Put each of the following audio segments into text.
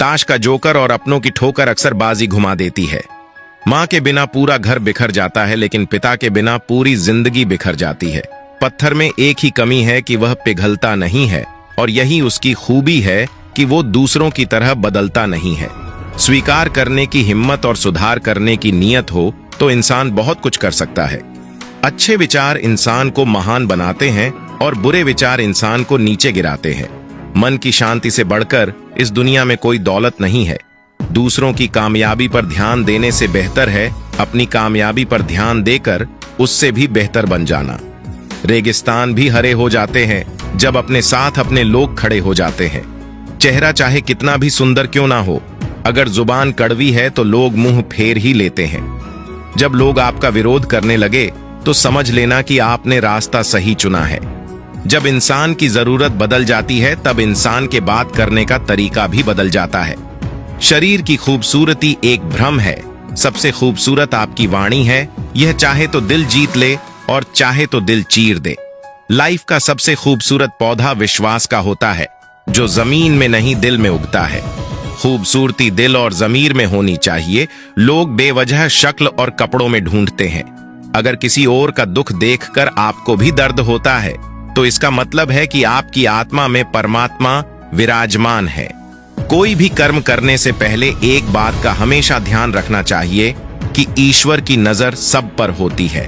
ताश का जोकर और अपनों की ठोकर अक्सर बाजी घुमा देती है। माँ के बिना पूरा घर बिखर जाता है, लेकिन पिता के बिना पूरी जिंदगी बिखर जाती है। पत्थर में एक ही कमी है कि वह पिघलता नहीं है, और यही उसकी खूबी है कि वो दूसरों की तरह बदलता नहीं है। स्वीकार करने की हिम्मत और सुधार करने की नीयत हो तो इंसान बहुत कुछ कर सकता है। अच्छे विचार इंसान को महान बनाते हैं और बुरे विचार इंसान को नीचे गिराते हैं। मन की शांति से बढ़कर इस दुनिया में कोई दौलत नहीं है। दूसरों की कामयाबी पर ध्यान देने से बेहतर है अपनी कामयाबी पर ध्यान देकर उससे भी बेहतर बन जाना। रेगिस्तान भी हरे हो जाते हैं जब अपने साथ अपने लोग खड़े हो जाते हैं। चेहरा चाहे कितना भी सुंदर क्यों ना हो, अगर जुबान कड़वी है तो लोग मुंह फेर ही लेते हैं। जब लोग आपका विरोध करने लगे तो समझ लेना कि आपने रास्ता सही चुना है। जब इंसान की जरूरत बदल जाती है तब इंसान के बात करने का तरीका भी बदल जाता है। शरीर की खूबसूरती एक भ्रम है, सबसे खूबसूरत आपकी वाणी है। यह चाहे तो दिल जीत ले और चाहे तो दिल चीर दे। लाइफ का सबसे खूबसूरत पौधा विश्वास का होता है, जो जमीन में नहीं दिल में उगता है। खूबसूरती दिल और जमीर में होनी चाहिए। लोग बेवजह शक्ल और कपड़ों में ढूंढते हैं। अगर किसी और का दुख देखकर आपको भी दर्द होता है तो इसका मतलब है कि आपकी आत्मा में परमात्मा विराजमान है। कोई भी कर्म करने से पहले एक बात का हमेशा ध्यान रखना चाहिए कि ईश्वर की नजर सब पर होती है।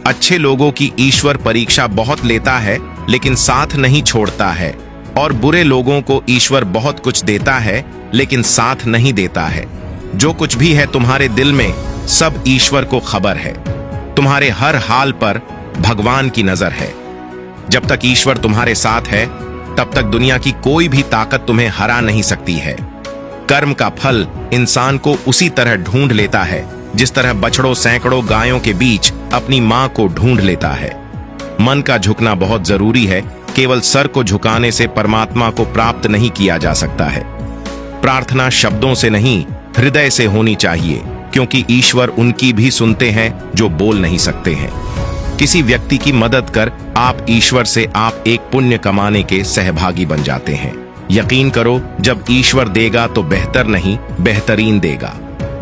अच्छे लोगों की ईश्वर परीक्षा बहुत लेता है लेकिन साथ नहीं छोड़ता है, और बुरे लोगों को ईश्वर बहुत कुछ देता है लेकिन साथ नहीं देता है। जो कुछ भी है तुम्हारे दिल में, सब ईश्वर को खबर है। तुम्हारे हर हाल पर भगवान की नजर है। जब तक ईश्वर तुम्हारे साथ है तब तक दुनिया की कोई भी ताकत तुम्हें हरा नहीं सकती है। कर्म का फल इंसान को उसी तरह ढूंढ लेता है जिस तरह बछड़ों सैकड़ों गायों के बीच अपनी मां को ढूंढ लेता है। मन का झुकना बहुत जरूरी है। केवल सर को झुकाने से परमात्मा को प्राप्त नहीं किया जा सकता है। प्रार्थना शब्दों से नहीं, हृदय से होनी चाहिए, क्योंकि ईश्वर उनकी भी सुनते हैं जो बोल नहीं सकते हैं। किसी व्यक्ति की मदद कर आप ईश्वर से आप एक पुण्य कमाने के सहभागी बन जाते हैं। यकीन करो, जब ईश्वर देगा तो बेहतर नहीं बेहतरीन देगा।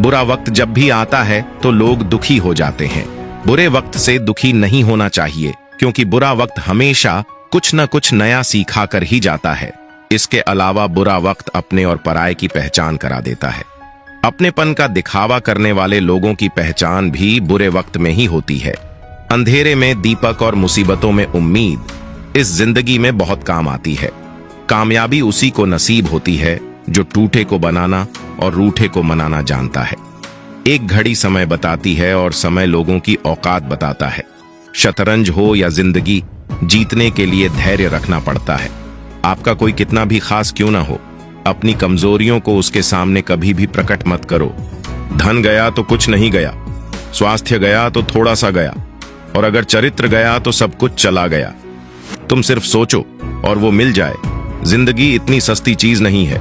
बुरा वक्त जब भी आता है तो लोग दुखी हो जाते हैं। बुरे वक्त से दुखी नहीं होना चाहिए, क्योंकि बुरा वक्त हमेशा कुछ न कुछ नया सिखा कर ही जाता है। इसके अलावा बुरा वक्त अपने और पराये की पहचान करा देता है। अपनेपन का दिखावा करने वाले लोगों की पहचान भी बुरे वक्त में ही होती है। अंधेरे में दीपक और मुसीबतों में उम्मीद इस जिंदगी में बहुत काम आती है। कामयाबी उसी को नसीब होती है जो टूटे को बनाना और रूठे को मनाना जानता है। एक घड़ी समय बताती है और समय लोगों की औकात बताता है। शतरंज हो या जिंदगी, जीतने के लिए धैर्य रखना पड़ता है। आपका कोई कितना भी खास क्यों ना हो, अपनी कमजोरियों को उसके सामने कभी भी प्रकट मत करो। धन गया तो कुछ नहीं गया, स्वास्थ्य गया तो थोड़ा सा गया, और अगर चरित्र गया तो सब कुछ चला गया। तुम सिर्फ सोचो और वो मिल जाए। जिंदगी इतनी सस्ती चीज नहीं है।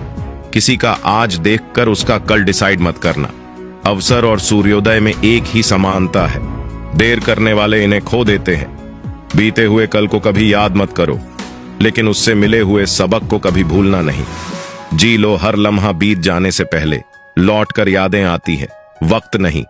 किसी का आज देखकर उसका कल डिसाइड मत करना। अवसर और सूर्योदय में एक ही समानता है। देर करने वाले इन्हें खो देते हैं। बीते हुए कल को कभी याद मत करो, लेकिन उससे मिले हुए सबक को कभी भूलना नहीं। जी लो हर लम्हा बीत जाने से पहले, लौट कर यादें आती है, वक्त नहीं।